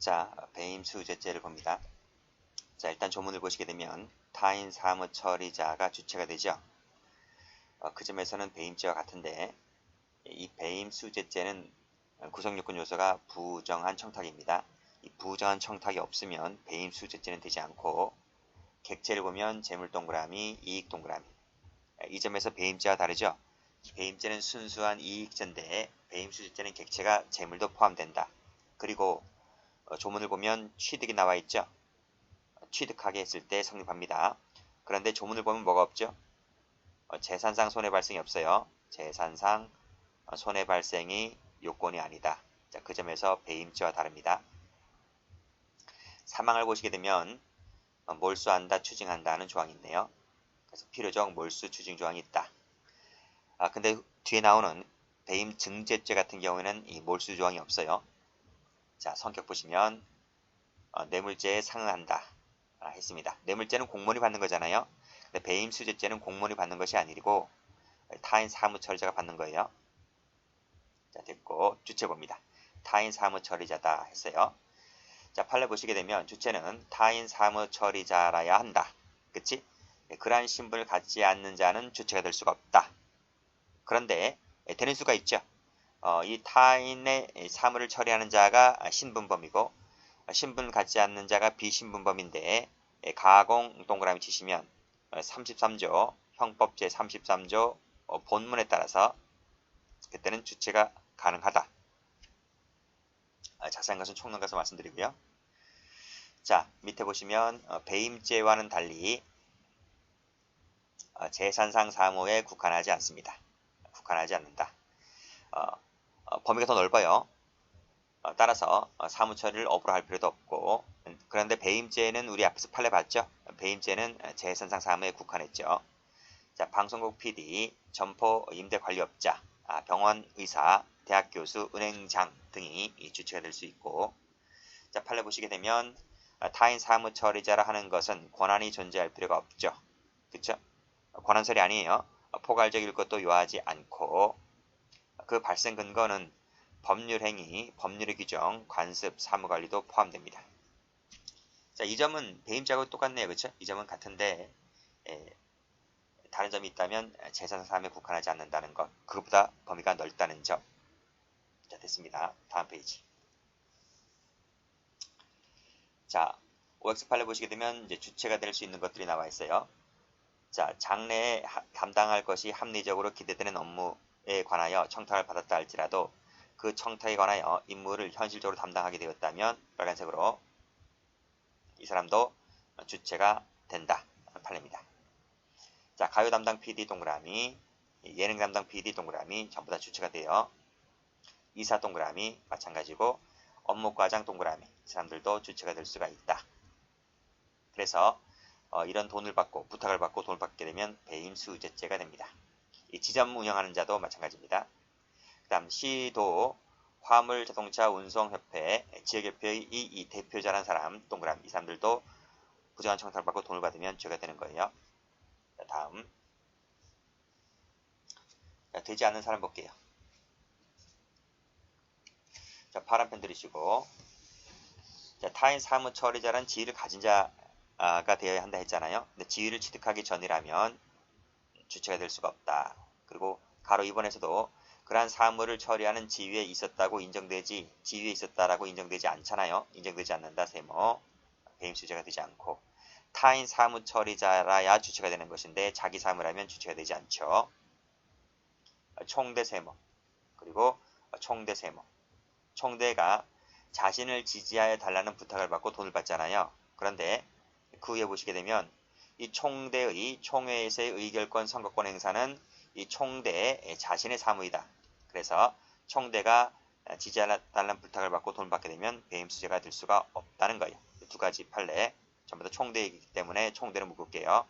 자, 배임수재죄를 봅니다. 자, 일단 조문을 보시게 되면 타인 사무 처리자가 주체가 되죠. 그 점에서는 배임죄와 같은데 이 배임수재죄는 구성요건 요소가 부정한 청탁입니다. 이 부정한 청탁이 없으면 배임수재죄는 되지 않고 객체를 보면 재물 동그라미, 이익 동그라미. 이 점에서 배임죄와 다르죠. 배임죄는 순수한 이익죄인데 배임수재죄는 객체가 재물도 포함된다. 그리고 조문을 보면 취득이 나와 있죠. 취득하게 했을 때 성립합니다. 그런데 조문을 보면 뭐가 없죠? 재산상 손해 발생이 없어요. 재산상 손해 발생이 요건이 아니다. 자, 그 점에서 배임죄와 다릅니다. 사망을 보시게 되면 몰수한다, 추징한다는 조항이 있네요. 그래서 필요적 몰수, 추징 조항이 있다. 근데 뒤에 나오는 배임 증제죄 같은 경우에는 이 몰수 조항이 없어요. 자, 성격 보시면 뇌물죄에 상응한다 했습니다. 뇌물죄는 공무원이 받는 거잖아요. 근데 배임수재죄는 공무원이 받는 것이 아니고 타인 사무처리자가 받는 거예요. 자, 됐고 주체 봅니다. 타인 사무처리자다 했어요. 자, 판례 보시게 되면 주체는 타인 사무처리자라야 한다. 그치? 그러한 신분을 갖지 않는 자는 주체가 될 수가 없다. 그런데 되는 수가 있죠. 이 타인의 사무를 처리하는 자가 신분범이고 신분 갖지 않는 자가 비신분범인데 가공 동그라미 치시면 33조 형법 제33조 본문에 따라서 그때는 주체가 가능하다. 자세한 것은 총론 가서 말씀드리고요. 자, 밑에 보시면 배임죄와는 달리 재산상 사무에 국한하지 않습니다. 국한하지 않는다. 범위가 더 넓어요. 따라서 사무처리를 업으로 할 필요도 없고, 그런데 배임죄는 우리 앞에서 판례 봤죠? 배임죄는 재산상 사무에 국한했죠. 자, 방송국 PD, 점포 임대관리업자, 병원 의사, 대학 교수, 은행장 등이 주체가 될 수 있고, 자, 판례 보시게 되면 타인 사무처리자라 하는 것은 권한이 존재할 필요가 없죠. 그쵸? 권한설이 아니에요. 포괄적일 것도 요하지 않고 그 발생 근거는 법률행위, 법률의 규정, 관습, 사무관리도 포함됩니다. 자, 이 점은 배임죄하고 똑같네요. 그쵸? 이 점은 같은데 다른 점이 있다면 재산상 사무에 국한하지 않는다는 것, 그것보다 범위가 넓다는 점. 자, 됐습니다. 다음 페이지. 자, OX 판례 보시게 되면 이제 주체가 될 수 있는 것들이 나와 있어요. 자, 장래에 담당할 것이 합리적으로 기대되는 업무에 관하여 청탁을 받았다 할지라도 그 청탁에 관하여 임무를 현실적으로 담당하게 되었다면 빨간색으로 이 사람도 주체가 된다. 판례입니다. 자, 가요 담당 PD 동그라미, 예능 담당 PD 동그라미 전부 다 주체가 돼요. 이사 동그라미 마찬가지고 업무과장 동그라미 이 사람들도 주체가 될 수가 있다. 그래서 이런 돈을 받고 부탁을 받고 돈을 받게 되면 배임수재죄가 됩니다. 이 지점 운영하는 자도 마찬가지입니다. 그 다음 시도 화물자동차 운송협회 지역협회의 이 대표자라는 사람 동그라미 이 사람들도 부정한 청탁을 받고 돈을 받으면 죄가 되는 거예요. 자, 다음 자, 되지 않는 사람 볼게요. 자, 파란펜 들으시고 자, 타인 사무처리자란 지위를 가진 자가 되어야 한다 했잖아요. 근데 지위를 취득하기 전이라면 주체가 될 수가 없다. 그리고 가로 2번에서도 그러한 사무를 처리하는 지위에 있었다고 인정되지 지위에 있었다라고 인정되지 않잖아요. 인정되지 않는다. 세모 배임수재가 되지 않고 타인 사무 처리자라야 주체가 되는 것인데 자기 사무라면 주체가 되지 않죠. 총대 세모 그리고 총대 세모 총대가 자신을 지지하여 달라는 부탁을 받고 돈을 받잖아요. 그런데 그 위에 보시게 되면 이 총대의 총회에서의 의결권 선거권 행사는 이 총대의 자신의 사무이다. 그래서 총대가 지지해달라는 부탁을 받고 돈을 받게 되면 배임수재가 될 수가 없다는 거예요. 두 가지 판례 전부 다 총대이기 때문에 총대를 묶을게요.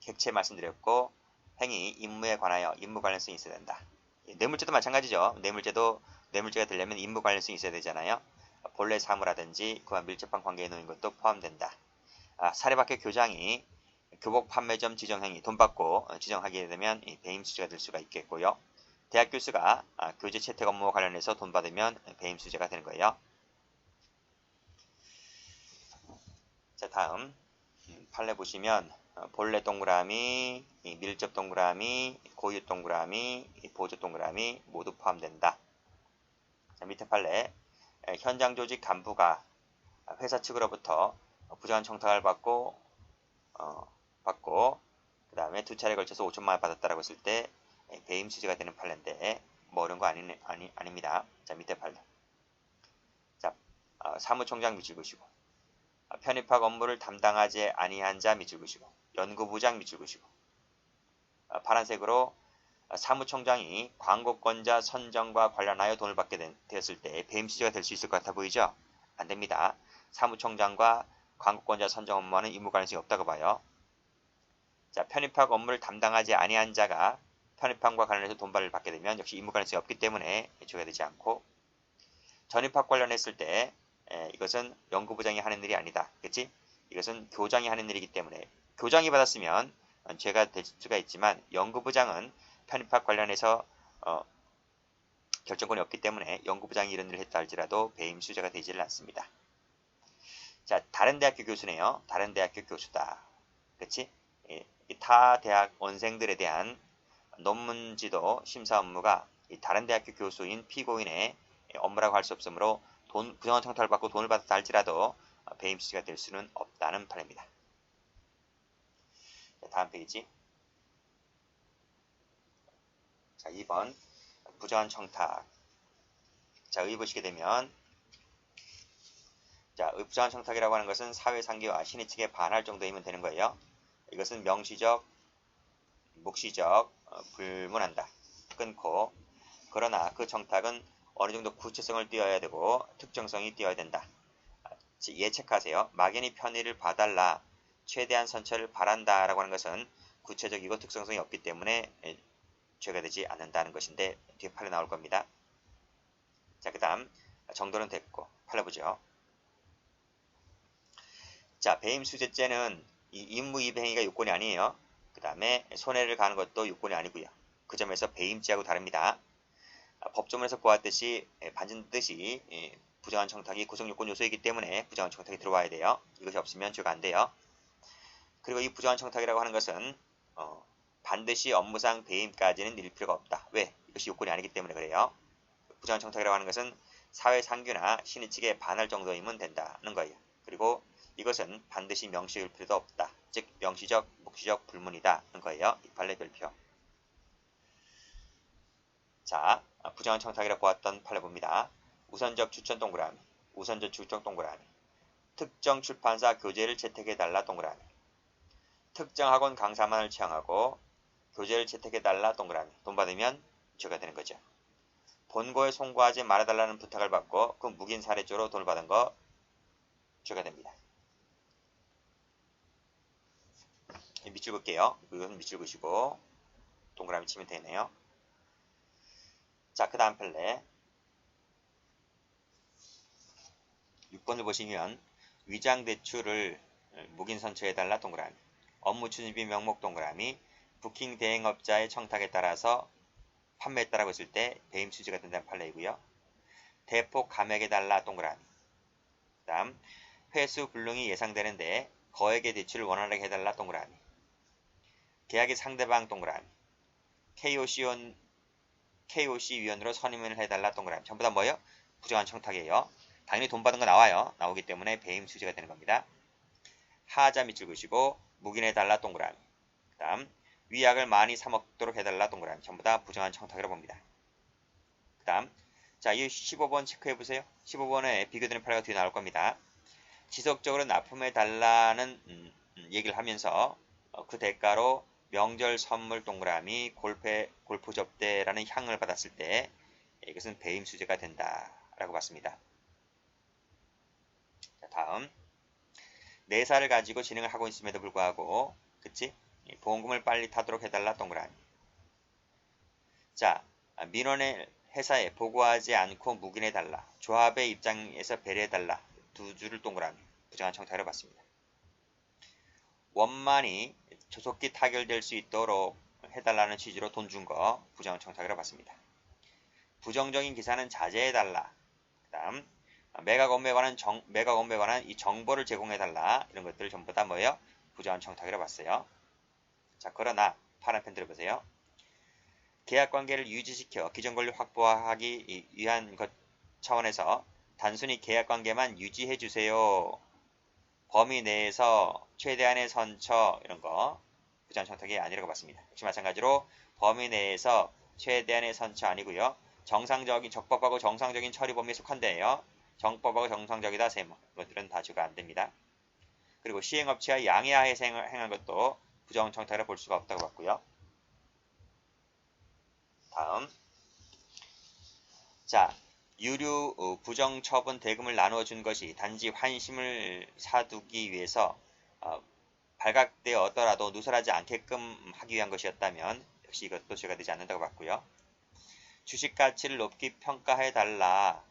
객체 말씀드렸고 행위, 임무에 관하여 임무 관련성이 있어야 된다. 뇌물죄도 마찬가지죠. 뇌물죄가 되려면 임무 관련성이 있어야 되잖아요. 본래 사무라든지 그와 밀접한 관계에 놓인 것도 포함된다. 사립학교 교장이 교복 판매점 지정행위 돈 받고 지정하게 되면 배임수재가 될 수가 있겠고요. 대학 교수가 교재 채택 업무와 관련해서 돈 받으면 배임 수재가 되는 거예요. 자, 다음 판례 보시면 본래 동그라미, 밀접 동그라미, 고유 동그라미, 보조 동그라미 모두 포함된다. 자, 밑에 판례 현장 조직 간부가 회사 측으로부터 부정한 청탁을 받고 그 다음에 두 차례 걸쳐서 5천만 원 받았다라고 했을 때 배임 수재가 되는 판례인데 뭐 어려운 거 아닙니다. 자, 밑에 판례. 자, 사무총장 밑줄 그시고 편입학 업무를 담당하지 아니한 자 밑줄 그시고 연구부장 밑줄 그시고 파란색으로 사무총장이 광고권자 선정과 관련하여 돈을 받게 되었을 때 배임 수재가 될 수 있을 것 같아 보이죠? 안 됩니다. 사무총장과 광고권자 선정 업무와는 임무 관련성이 없다고 봐요. 자, 편입학 업무를 담당하지 아니한 자가 편입학과 관련해서 돈벌이를 받게 되면 역시 임무 관련성이 없기 때문에 조회가 되지 않고, 전입학 관련했을 때 이것은 연구부장이 하는 일이 아니다. 그치? 이것은 교장이 하는 일이기 때문에 교장이 받았으면 죄가 될 수가 있지만 연구부장은 편입학 관련해서 결정권이 없기 때문에 연구부장이 이런 일을 했다 할지라도 배임 수재가 되지를 않습니다. 자, 다른 대학교 교수네요. 다른 대학교 교수다. 그치? 타 대학 원생들에 대한 논문 지도 심사 업무가 다른 대학교 교수인 피고인의 업무라고 할 수 없으므로 부정한 청탁을 받고 돈을 받았다 할지라도 배임 수재가 될 수는 없다는 판례입니다. 자, 다음 페이지. 자, 2번 부정한 청탁. 자, 의 보시게 되면 자, 부정한 청탁이라고 하는 것은 사회상규와 신의 측에 반할 정도이면 되는 거예요. 이것은 명시적, 묵시적, 불문한다. 끊고, 그러나 그 청탁은 어느 정도 구체성을 띄어야 되고 특정성이 띄어야 된다. 예측하세요. 막연히 편의를 봐달라, 최대한 선처를 바란다 라고 하는 것은 구체적이고 특성성이 없기 때문에 죄가 되지 않는다는 것인데 뒤에 판례 나올 겁니다. 자, 그 다음 정도는 됐고 판례보죠. 자, 배임 수재죄는 이 임무이행위가 요건이 아니에요. 그 다음에 손해를 가는 것도 요건이 아니고요. 그 점에서 배임죄하고 다릅니다. 법조문에서 보았듯이 반드시 부정한 청탁이 구성요건 요소이기 때문에 부정한 청탁이 들어와야 돼요. 이것이 없으면 죄가 안 돼요. 그리고 이 부정한 청탁이라고 하는 것은 반드시 업무상 배임까지는 이를 필요가 없다. 왜? 이것이 요건이 아니기 때문에 그래요. 부정한 청탁이라고 하는 것은 사회상규나 신의 측에 반할 정도이면 된다는 거예요. 그리고 이것은 반드시 명시일 필요도 없다. 즉 명시적, 묵시적 불문이다는 거예요. 이 판례 별표. 자, 부정한 청탁이라 보았던 판례 봅니다. 우선적 추천 동그라미, 우선적 추천 동그라미, 특정 출판사 교재를 채택해달라 동그라미, 특정 학원 강사만을 채용하고 교재를 채택해달라 동그라미. 돈 받으면 죄가 되는 거죠. 본고에 송고하지 말아달라는 부탁을 받고 그 묵인 사례조로 돈을 받은 거 죄가 됩니다. 밑줄 그을게요. 이건 밑줄 그시고 동그라미 치면 되네요. 자, 그 다음 판례 6번을 보시면 위장 대출을 묵인 선처해달라 동그라미, 업무 추진비 명목 동그라미, 부킹 대행업자의 청탁에 따라서 판매했다라고 했을 때 배임 수재가 된다는 판례이고요. 대폭 감액해달라 동그라미, 그 다음 회수 불능이 예상되는데 거액의 대출을 원활하게 해달라 동그라미, 계약의 상대방 동그라미, KOC 위원으로 선임을 해달라 동그라미. 전부 다 뭐예요? 부정한 청탁이에요. 당연히 돈 받은 거 나오기 때문에 배임 수재가 되는 겁니다. 하자 밑줄 그시고 묵인해달라 동그라미, 그 다음 위약을 많이 사먹도록 해달라 동그라미. 전부 다 부정한 청탁이라고 봅니다. 그 다음 자, 이 15번 체크해보세요. 15번에 비교되는 판례가 뒤에 나올 겁니다. 지속적으로 납품해달라는 얘기를 하면서 그 대가로 명절 선물 동그라미, 골프 접대라는 향을 받았을 때 이것은 배임 수재가 된다라고 봤습니다. 자, 다음 4살을 가지고 진행을 하고 있음에도 불구하고 그치? 보험금을 빨리 타도록 해달라 동그라미. 자, 민원을 회사에 보고하지 않고 묵인해달라, 조합의 입장에서 배려해달라, 두 줄을 동그라미. 부정한 청탁이라고 봤습니다. 원만히 조속히 타결될 수 있도록 해달라는 취지로 돈 준 거 부정한 청탁이라고 봤습니다. 부정적인 기사는 자제해달라. 그 다음 매각 업무에 관한 이 정보를 제공해달라. 이런 것들을 전부 다 뭐예요? 부정한 청탁이라고 봤어요. 자, 그러나 파란 펜 들어보세요. 계약관계를 유지시켜 기존 권리 확보하기 위한 것 차원에서 단순히 계약관계만 유지해주세요. 범위 내에서 최대한의 선처 이런 거 부정한 청탁이 아니라고 봤습니다. 역시 마찬가지로 범위 내에서 최대한의 선처 아니고요. 적법하고 정상적인 처리 범위에 속한데요. 정법하고 정상적이다 세모 이것들은 다 주가 안 됩니다. 그리고 시행업체와 양해하에서 행한 것도 부정 청탁이라 볼 수가 없다고 봤고요. 다음 자 유류 부정 처분 대금을 나누어 준 것이 단지 환심을 사두기 위해서 발각되었더라도 누설하지 않게끔 하기 위한 것이었다면 역시 이것도 죄가 되지 않는다고 봤고요. 주식 가치를 높게 평가해 달라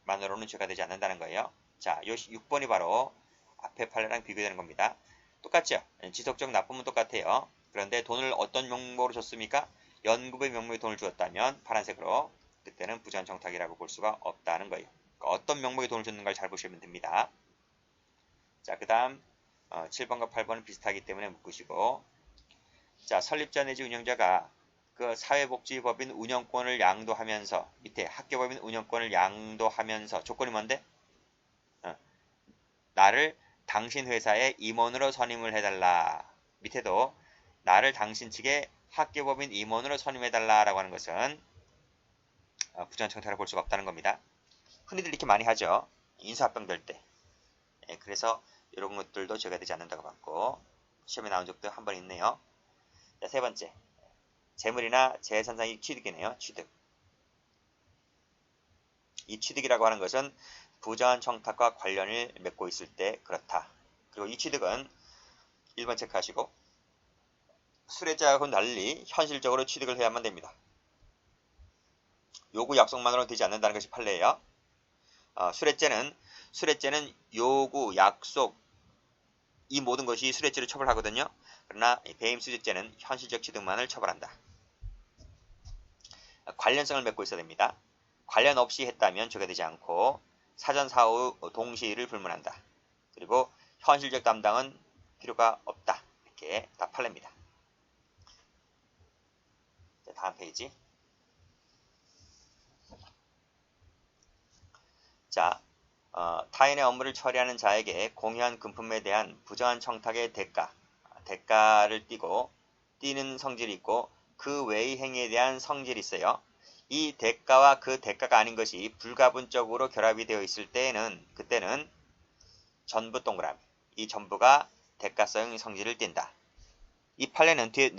만으로는 죄가 되지 않는다는 거예요. 자, 요 6번이 바로 앞에 판례랑 비교되는 겁니다. 똑같죠? 지속적 납부는 똑같아요. 그런데 돈을 어떤 명목으로 줬습니까? 연구부의 명목에 돈을 주었다면 파란색으로 그때는 부정한 청탁이라고 볼 수가 없다는 거예요. 그러니까 어떤 명목에 돈을 줬는가를 잘 보시면 됩니다. 자, 그 다음 7번과 8번은 비슷하기 때문에 묶으시고 자, 설립자 내지 운영자가 그 사회복지법인 운영권을 양도하면서 밑에 학교법인 운영권을 양도하면서 조건이 뭔데? 나를 당신 회사의 임원으로 선임을 해달라. 밑에도 나를 당신 측의 학교법인 임원으로 선임해달라 라고 하는 것은 부정한 청탁이라고 볼 수가 없다는 겁니다. 흔히들 이렇게 많이 하죠. 인사합병 될 때. 그래서 이런 것들도 죄가 되지 않는다고 봤고 시험에 나온 적도 한 번 있네요. 자, 세 번째. 재물이나 재산상의 취득이네요. 취득. 이 취득이라고 하는 것은 부정한 청탁과 관련을 맺고 있을 때 그렇다. 그리고 이 취득은 1번 체크하시고 수뢰죄하고는 달리 현실적으로 취득을 해야만 됩니다. 요구 약속만으로는 되지 않는다는 것이 판례예요. 수뢰죄는 요구, 약속 이 모든 것이 수뢰죄로 처벌하거든요. 그러나 배임수재죄는 현실적 취득만을 처벌한다. 관련성을 맺고 있어야 됩니다. 관련 없이 했다면 죄가 되지 않고 사전 사후 동시를 불문한다. 그리고 현실적 담당은 필요가 없다. 이렇게 다 판례입니다. 자, 다음 페이지. 자, 타인의 업무를 처리하는 자에게 공유한 금품에 대한 부정한 청탁의 대가를 띠는 성질이 있고 그 외의 행위에 대한 성질이 있어요. 이 대가와 그 대가가 아닌 것이 불가분적으로 결합이 되어 있을 때에는 그때는 전부 동그라미. 이 전부가 대가성 성질을 띈다. 이 판례는 뒤에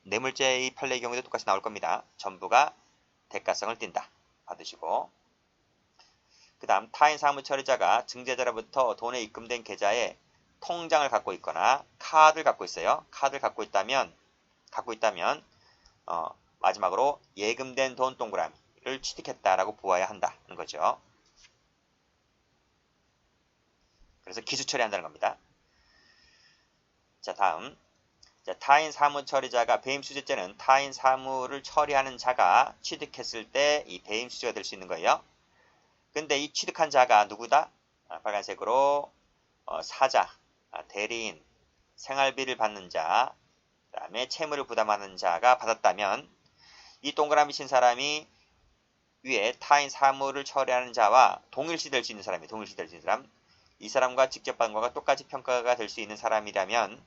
뇌물죄의 판례의 경우에도 똑같이 나올 겁니다. 전부가 대가성을 띈다. 받으시고 그 다음 타인 사무처리자가 증제자로부터 돈에 입금된 계좌에 통장을 갖고 있거나 카드를 갖고 있어요. 카드를 갖고 있다면 마지막으로 예금된 돈 동그라미를 취득했다라고 보아야 한다는 거죠. 그래서 기수 처리한다는 겁니다. 자, 다음 타인 사무처리자가 배임수재죄는 타인 사무를 처리하는 자가 취득했을 때 이 배임수재가 될 수 있는 거예요. 근데 이 취득한 자가 누구다? 빨간색으로 사자, 대리인, 생활비를 받는 자, 그 다음에 채무를 부담하는 자가 받았다면 이 동그라미 친 사람이 위에 타인 사무를 처리하는 자와 동일시 될 수 있는 사람이에요. 동일시 될 수 있는 사람. 이 사람과 직접 받은 것과 똑같이 평가가 될 수 있는 사람이라면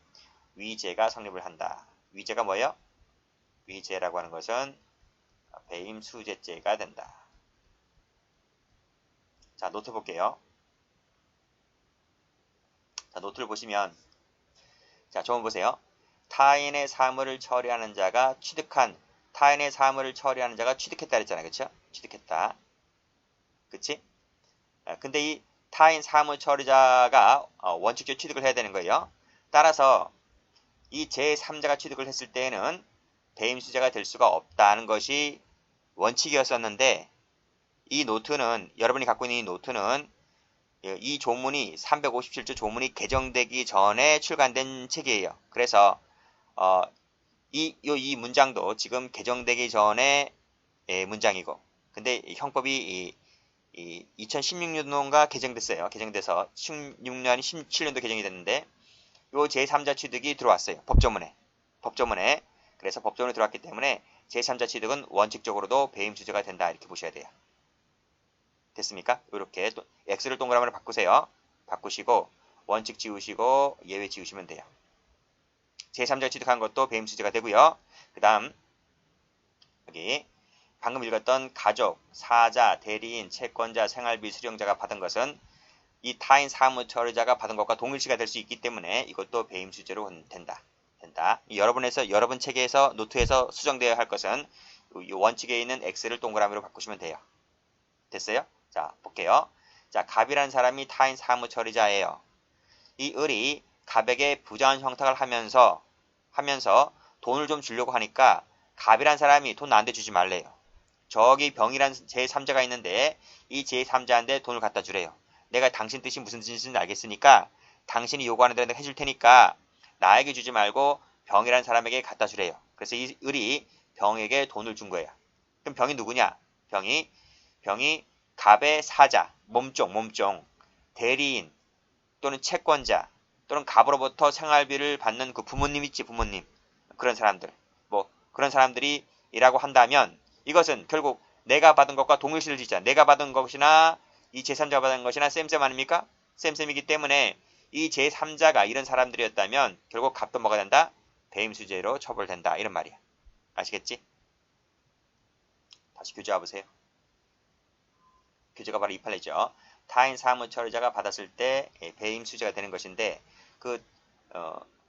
위죄가 성립을 한다. 위죄가 뭐예요? 위죄라고 하는 것은 배임수재죄가 된다. 자, 노트 볼게요. 자, 노트를 보시면 자, 조문 보세요. 타인의 사물을 처리하는 자가 취득했다 그랬잖아요. 그쵸? 취득했다. 그치? 근데 이 타인 사물 처리자가 원칙적 취득을 해야 되는 거예요. 따라서 이 제3자가 취득을 했을 때에는 배임수재가 될 수가 없다는 것이 원칙이었었는데 이 노트는 여러분이 갖고 있는 이 노트는 이 조문이 357조 조문이 개정되기 전에 출간된 책이에요. 그래서 이 문장도 지금 개정되기 전에 문장이고 근데 이 형법이 2016년도인가 개정됐어요. 개정돼서 16년, 17년도 개정이 됐는데 요 제3자 취득이 들어왔어요. 법조문에. 그래서 법조문에 들어왔기 때문에 제3자 취득은 원칙적으로도 배임 수재가 된다. 이렇게 보셔야 돼요. 됐습니까? 이렇게 X를 동그라미로 바꾸세요. 바꾸시고 원칙 지우시고 예외 지우시면 돼요. 제3자 취득한 것도 배임 수재가 되고요. 그 다음 여기 방금 읽었던 가족, 사자, 대리인, 채권자, 생활비 수령자가 받은 것은 이 타인 사무처리자가 받은 것과 동일시가 될 수 있기 때문에 이것도 배임 수재로 된다. 여러분 체계에서 노트에서 수정되어야 할 것은 이 원칙에 있는 X를 동그라미로 바꾸시면 돼요. 됐어요? 자, 볼게요. 자, 갑이라는 사람이 타인 사무처리자예요. 이 을이 갑에게 부자한 형탁을 하면서 돈을 좀 주려고 하니까 갑이란 사람이 돈 나한테 주지 말래요. 저기 병이란 제3자가 있는데 이 제3자한테 돈을 갖다 주래요. 내가 당신 뜻이 무슨 뜻인지 알겠으니까 당신이 요구하는 대로 내가 해줄 테니까 나에게 주지 말고 병이란 사람에게 갖다 주래요. 그래서 이 을이 병에게 돈을 준 거예요. 그럼 병이 누구냐? 병이 갑의 사자, 몸종, 대리인 또는 채권자 또는 갑으로부터 생활비를 받는 그 부모님 있지, 부모님. 그런 사람들. 뭐 그런 사람들이 이라고 한다면 이것은 결국 내가 받은 것과 동일시를 짓자. 내가 받은 것이나 이 제3자가 받은 것이나 쌤 아닙니까? 쌤이기 때문에 이 제3자가 이런 사람들이었다면 결국 갑도 뭐가 된다? 배임수재로 처벌된다. 이런 말이야. 아시겠지? 다시 교재 와보세요. 교재가 바로 이 판례죠. 타인 사무처리자가 받았을 때 배임수재가 되는 것인데 그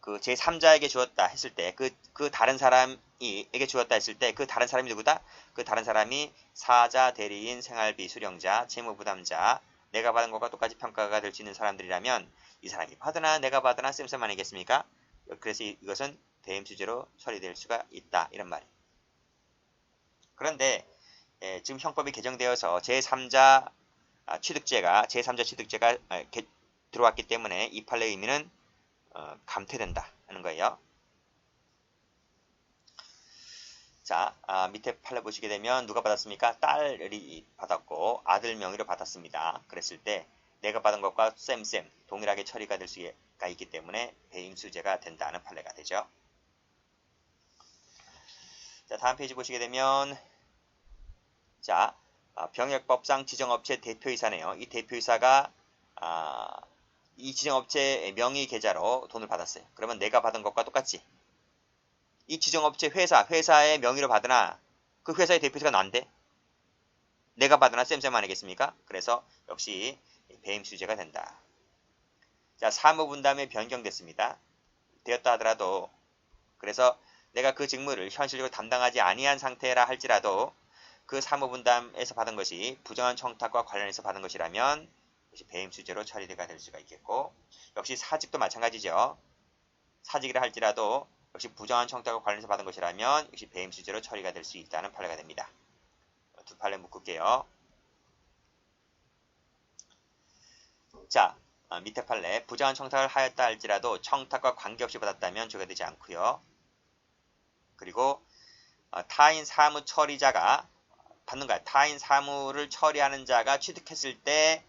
제3자에게 주었다 했을 때 그 다른 사람에게 주었다 했을 때 그 다른 사람이 누구다? 그 다른 사람이 사자, 대리인, 생활비, 수령자, 채무부담자, 내가 받은 것과 똑같이 평가가 될 수 있는 사람들이라면 이 사람이 받으나 내가 받으나 쌤 아니겠습니까? 그래서 이것은 배임수재로 처리될 수가 있다. 이런 말이에요. 그런데 지금 형법이 개정되어서 제3자 취득죄가 들어왔기 때문에 이 판례의 의미는 감퇴된다 하는 거예요. 자, 밑에 판례 보시게 되면 누가 받았습니까? 딸이 받았고 아들 명의로 받았습니다. 그랬을 때 내가 받은 것과 쌤 동일하게 처리가 될 수가 있기 때문에 배임수재가 된다는 판례가 되죠. 자, 다음 페이지 보시게 되면 자, 병역법상 지정업체 대표이사네요. 이 대표이사가 이 지정업체 명의 계좌로 돈을 받았어요. 그러면 내가 받은 것과 똑같지. 이 지정업체 회사의 명의로 받으나 그 회사의 대표이사가 난데 내가 받으나 쌤 아니겠습니까? 그래서 역시 배임수재가 된다. 자, 사무분담이 변경됐습니다. 되었다 하더라도 그래서 내가 그 직무를 현실적으로 담당하지 아니한 상태라 할지라도 그 사무분담에서 받은 것이 부정한 청탁과 관련해서 받은 것이라면 배임수재로 처리가 될 수가 있겠고 역시 사직도 마찬가지죠. 사직이라 할지라도 역시 부정한 청탁과 관련해서 받은 것이라면 역시 배임수재로 처리가 될 수 있다는 판례가 됩니다. 두 판례 묶을게요. 자, 밑에 판례 부정한 청탁을 하였다 할지라도 청탁과 관계없이 받았다면 죄가 되지 않고요. 그리고 타인 사무 처리자가 받는 거야. 타인 사무를 처리하는 자가 취득했을 때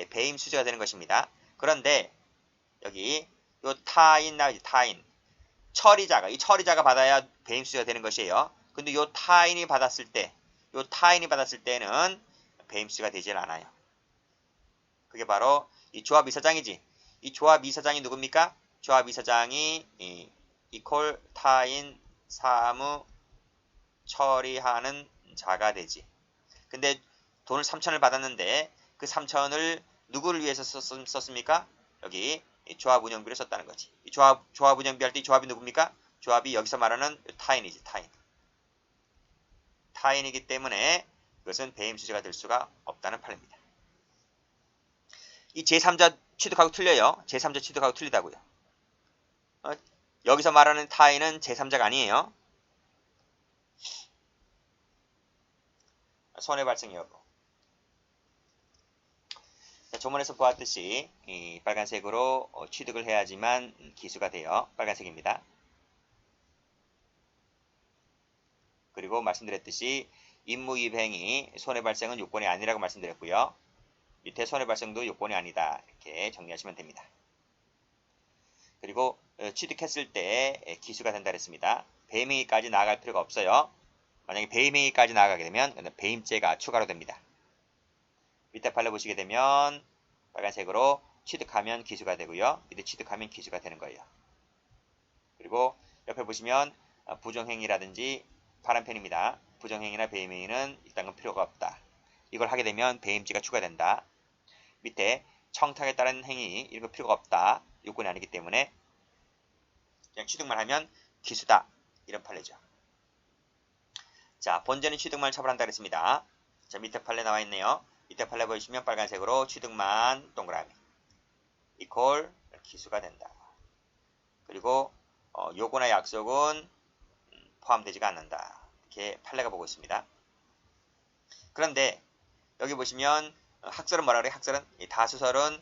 배임 수재가 되는 것입니다. 그런데 여기 요 타인 이 처리자가 받아야 배임 수재가 되는 것이에요. 근데 요 타인이 받았을 때는 배임 수재가 되질 않아요. 그게 바로 이 조합 이사장이지. 이 조합 이사장이 누굽니까? 조합 이사장이 이퀄 타인 사무 처리하는 자가 되지. 근데 돈을 3천을 받았는데 그 3천을 누구를 위해서 썼습니까? 여기 조합 운영비를 썼다는 거지. 이 조합 운영비 할 때 이 조합이 누굽니까? 조합이 여기서 말하는 타인이지. 타인이기 때문에 그것은 배임 수재가 될 수가 없다는 판례입니다. 이 제3자 취득하고 틀려요. 제3자 취득하고 틀리다고요. 여기서 말하는 타인은 제3자가 아니에요. 손해발생 여부. 조문에서 보았듯이 이 빨간색으로 취득을 해야지만 기수가 돼요. 빨간색입니다. 그리고 말씀드렸듯이 임무이행이 손해발생은 요건이 아니라고 말씀드렸고요. 밑에 손해발생도 요건이 아니다. 이렇게 정리하시면 됩니다. 그리고 취득했을 때 기수가 된다 그랬습니다. 배임행위까지 나아갈 필요가 없어요. 만약에 배임행위까지 나아가게 되면 배임죄가 추가로 됩니다. 밑에 판례 보시게 되면 빨간색으로 취득하면 기수가 되고요. 밑에 취득하면 기수가 되는 거예요. 그리고 옆에 보시면 부정행위라든지 파란 편입니다. 부정행위나 배임행위는 일단은 필요가 없다. 이걸 하게 되면 배임죄가 추가된다. 밑에 청탁에 따른 행위 이런 거 필요가 없다. 요건이 아니기 때문에 그냥 취득만 하면 기수다. 이런 판례죠. 자, 본죄는 취득만 처벌한다 그랬습니다. 자, 밑에 판례 나와 있네요. 밑에 판례 보시면 빨간색으로 취득만 동그라미 이퀄 기수가 된다. 그리고 요구나 약속은 포함되지가 않는다. 이렇게 판례가 보고 있습니다. 그런데 여기 보시면 학설은 뭐라 그래요? 학설은 다수설은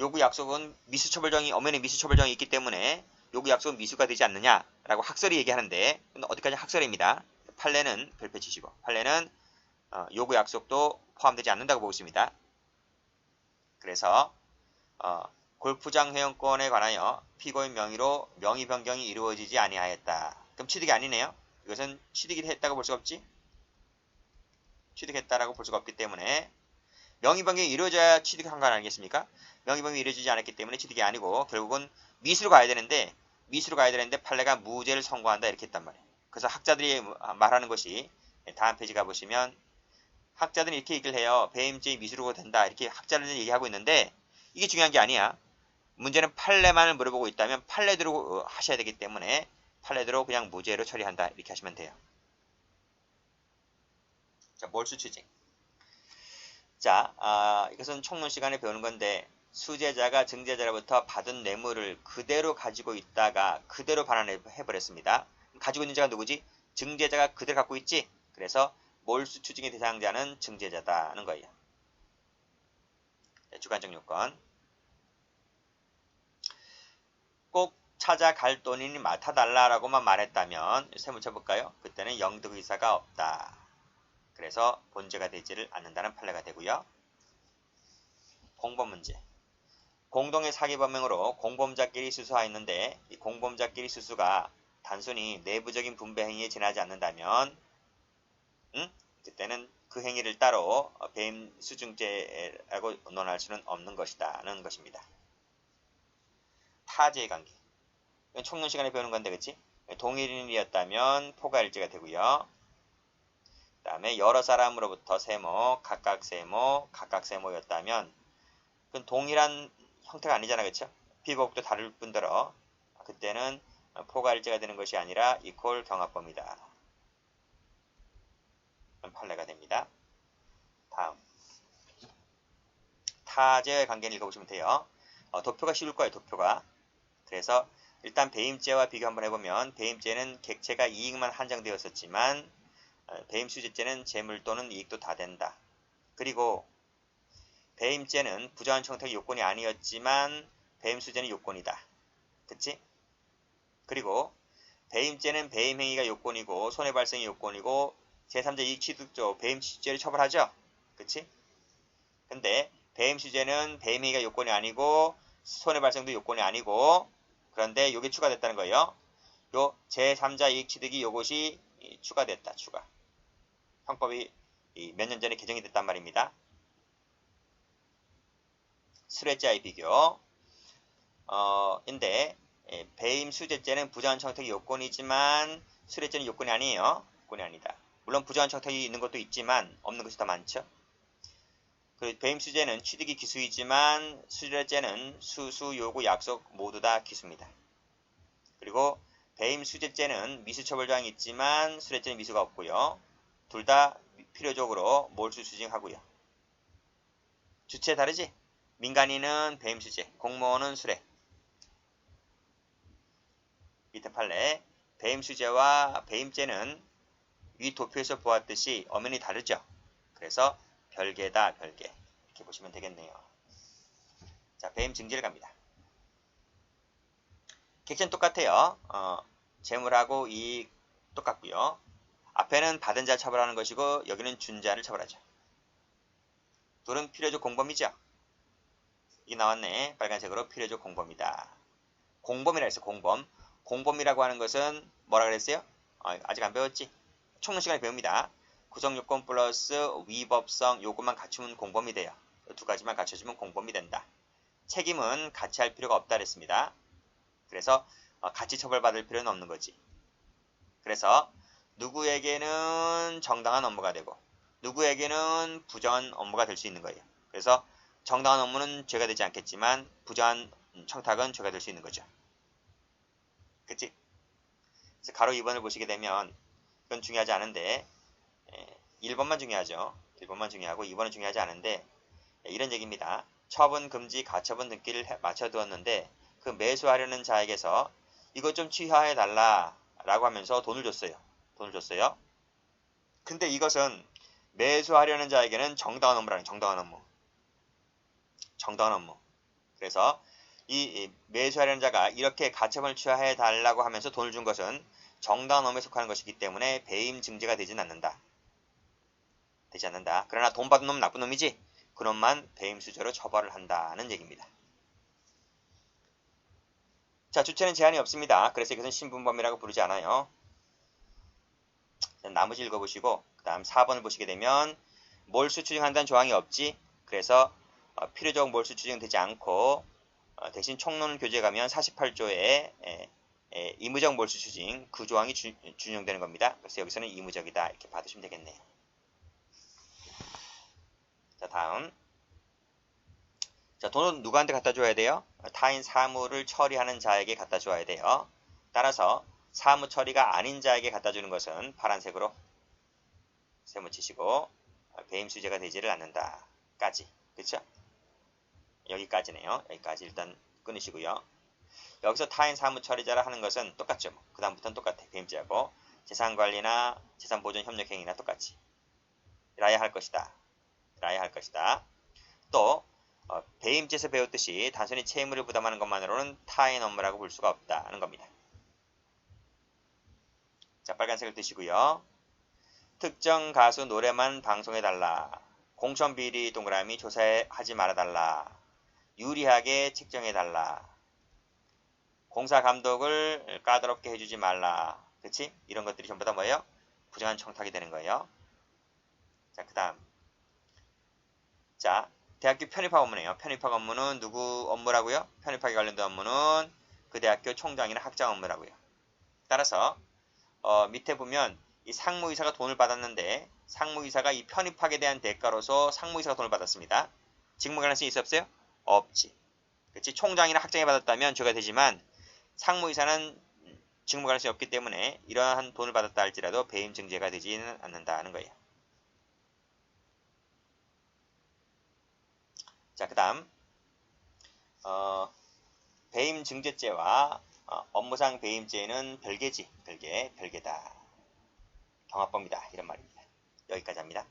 요구 약속은 미수처벌정이 엄연히 미수처벌정이 있기 때문에 요구 약속은 미수가 되지 않느냐라고 학설이 얘기하는데 어디까지 학설입니다. 판례는 별표 치시고 판례는 요구 약속도 포함되지 않는다고 보고 있습니다. 그래서 골프장 회원권에 관하여 피고인 명의로 명의 변경이 이루어지지 아니하였다. 그럼 취득이 아니네요. 이것은 취득이 했다고 볼 수가 없지. 취득했다라고 볼 수가 없기 때문에 명의 변경이 이루어져야 취득한 거 아니겠습니까? 명의 변경이 이루어지지 않았기 때문에 취득이 아니고 결국은 미수로 가야 되는데 판례가 무죄를 선고한다 이렇게 했단 말이에요. 그래서 학자들이 말하는 것이 다음 페이지 가보시면 학자들이 이렇게 얘기를 해요. 배임죄 미수로 된다 이렇게 학자들이 얘기하고 있는데 이게 중요한 게 아니야. 문제는 판례만을 물어보고 있다면 판례대로 하셔야 되기 때문에 판례대로 그냥 무죄로 처리한다 이렇게 하시면 돼요. 자, 몰수 추징. 자, 이것은 총론 시간에 배우는 건데 수재자가 증재자로부터 받은 뇌물을 그대로 가지고 있다가 그대로 반환해버렸습니다. 가지고 있는 자가 누구지? 증재자가 그대로 갖고 있지? 그래서 몰수 추징의 대상자는 증재자다는 거예요. 주관적 요건. 꼭 찾아갈 돈이니 맡아달라라고만 말했다면 세무쳐 볼까요? 그때는 영득의사가 없다. 그래서 본죄가 되지를 않는다는 판례가 되고요. 공범 문제. 공동의 사기 범행으로 공범자끼리 수수하였는데 이 공범자끼리 수수가 단순히 내부적인 분배 행위에 지나지 않는다면 그때는 그 행위를 따로 배임 수증죄라고 논할 수는 없는 것이다는 것입니다. 타제의 관계. 총론 시간에 배우는 건데 그치? 동일인이었다면 포괄일죄가 되고요. 그 다음에 여러 사람으로부터 세모, 각각 세모였다면 그건 동일한 형태가 아니잖아 그쵸? 피고국도 다를 뿐더러 그때는 포괄일죄가 되는 것이 아니라 이퀄 경합범이다. 판례가 됩니다. 다음 타제의 관계를 읽어보시면 돼요. 도표가 쉬울 거예요. 도표가. 그래서 일단 배임죄와 비교 한번 해보면 배임죄는 객체가 이익만 한정되었었지만 배임수재죄는 재물 또는 이익도 다 된다. 그리고 배임죄는 부정한 청탁이 요건이 아니었지만 배임수재는 요건이다. 그치? 그리고 배임죄는 배임행위가 요건이고 손해발생이 요건이고 제3자 이익취득조 배임수재를 처벌하죠. 그치? 근데 배임수재는 배임행위가 요건이 아니고 손해발생도 요건이 아니고 그런데 요게 추가됐다는 거예요. 요 제3자 이익취득이 요것이 추가됐다. 추가. 형법이 몇 년 전에 개정이 됐단 말입니다. 수뢰죄의 비교. 인데 배임 수재죄는 부정한 청탁이 요건이지만 수뢰죄는 요건이 아니에요. 요건이 아니다. 물론 부정한 청탁이 있는 것도 있지만 없는 것이 더 많죠. 그 배임 수재는 취득이 기수이지만 수뢰죄는 수수, 요구, 약속 모두 다 기수입니다. 그리고 배임 수재죄는 미수처벌조항이 있지만 수뢰죄는 미수가 없고요. 둘 다 필요적으로 몰수 추징하고요. 주체 다르지? 민간인은 배임수재, 공무원은 수뢰. 밑에 판례 배임수재와 배임죄는 위 도표에서 보았듯이 엄연히 다르죠. 그래서 별개다, 별개. 이렇게 보시면 되겠네요. 자, 배임 증지를 갑니다. 객체는 똑같아요. 재물하고 이익 똑같고요. 앞에는 받은 자 처벌하는 것이고 여기는 준 자를 처벌하죠. 둘은 필요적 공범이죠. 이게 나왔네. 빨간색으로 필요적 공범이다. 공범이라 했어. 공범. 공범이라고 하는 것은 뭐라 그랬어요? 아직 안 배웠지? 총론 시간에 배웁니다. 구성요건 플러스 위법성 요것만 갖추면 공범이 돼요. 이 두 가지만 갖춰주면 공범이 된다. 책임은 같이 할 필요가 없다 그랬습니다. 그래서 같이 처벌받을 필요는 없는 거지. 그래서 누구에게는 정당한 업무가 되고 누구에게는 부정한 업무가 될 수 있는 거예요. 그래서 정당한 업무는 죄가 되지 않겠지만 부정한 청탁은 죄가 될 수 있는 거죠. 그치? 그래서 가로 2번을 보시게 되면 이건 중요하지 않은데 1번만 중요하죠. 1번만 중요하고 2번은 중요하지 않은데 이런 얘기입니다. 처분 금지 가처분 등기를 맞춰두었는데 그 매수하려는 자에게서 이것 좀 취하해 달라 라고 하면서 돈을 줬어요. 근데 이것은 매수하려는 자에게는 정당한 업무라는 정당한 업무. 그래서 이 매수하려는 자가 이렇게 가처분을 취하해 달라고 하면서 돈을 준 것은 정당한 업무에 속하는 것이기 때문에 배임 증제가 되지 않는다. 그러나 돈 받은 놈은 나쁜 놈이지. 그놈만 배임 수재로 처벌을 한다는 얘기입니다. 자, 주체는 제한이 없습니다. 그래서 이것은 신분범이라고 부르지 않아요. 나머지 읽어보시고 그 다음 4번을 보시게 되면 몰수 추징한다는 조항이 없지. 그래서 필요적 몰수 추징되지 않고 대신 총론 교재에 가면 48조에 의무적 몰수 추징 그 조항이 준용되는 겁니다. 그래서 여기서는 의무적이다 이렇게 받으시면 되겠네요. 자, 다음. 자, 돈은 누구한테 갖다 줘야 돼요? 타인 사무를 처리하는 자에게 갖다 줘야 돼요. 따라서 사무 처리가 아닌 자에게 갖다 주는 것은 파란색으로 세모 치시고 배임 수재가 되지를 않는다. 까지. 그쵸? 여기까지네요. 여기까지 일단 끊으시고요. 여기서 타인 사무 처리자라 하는 것은 똑같죠. 그 다음부터는 똑같아. 배임죄하고 재산관리나 재산보존 협력행위나 똑같이 라야 할 것이다. 또 배임죄에서 배웠듯이 단순히 채무를 부담하는 것만으로는 타인 업무라고 볼 수가 없다는 겁니다. 자, 빨간색을 뜨시고요. 특정 가수 노래만 방송해달라. 공천비리 동그라미 조사하지 말아달라. 유리하게 책정해달라. 공사 감독을 까다롭게 해주지 말라. 그치? 이런 것들이 전부 다 뭐예요? 부정한 청탁이 되는 거예요. 자, 그 다음. 자, 대학교 편입학 업무네요. 편입학 업무는 누구 업무라고요? 편입학에 관련된 업무는 그 대학교 총장이나 학장 업무라고요. 따라서 밑에 보면 이 상무이사가 돈을 받았는데 상무이사가 이 편입학에 대한 대가로서 상무이사가 돈을 받았습니다. 직무 관련성이 있었어요? 없지. 그치? 총장이나 학장이 받았다면 죄가 되지만 상무이사는 직무 관련성이 없기 때문에 이러한 돈을 받았다 할지라도 배임 증제가 되지는 않는다는 거예요. 자, 그 다음 배임 증제죄와 업무상 배임죄는 별개지. 별개다. 경합범이다. 이런 말입니다. 여기까지 합니다.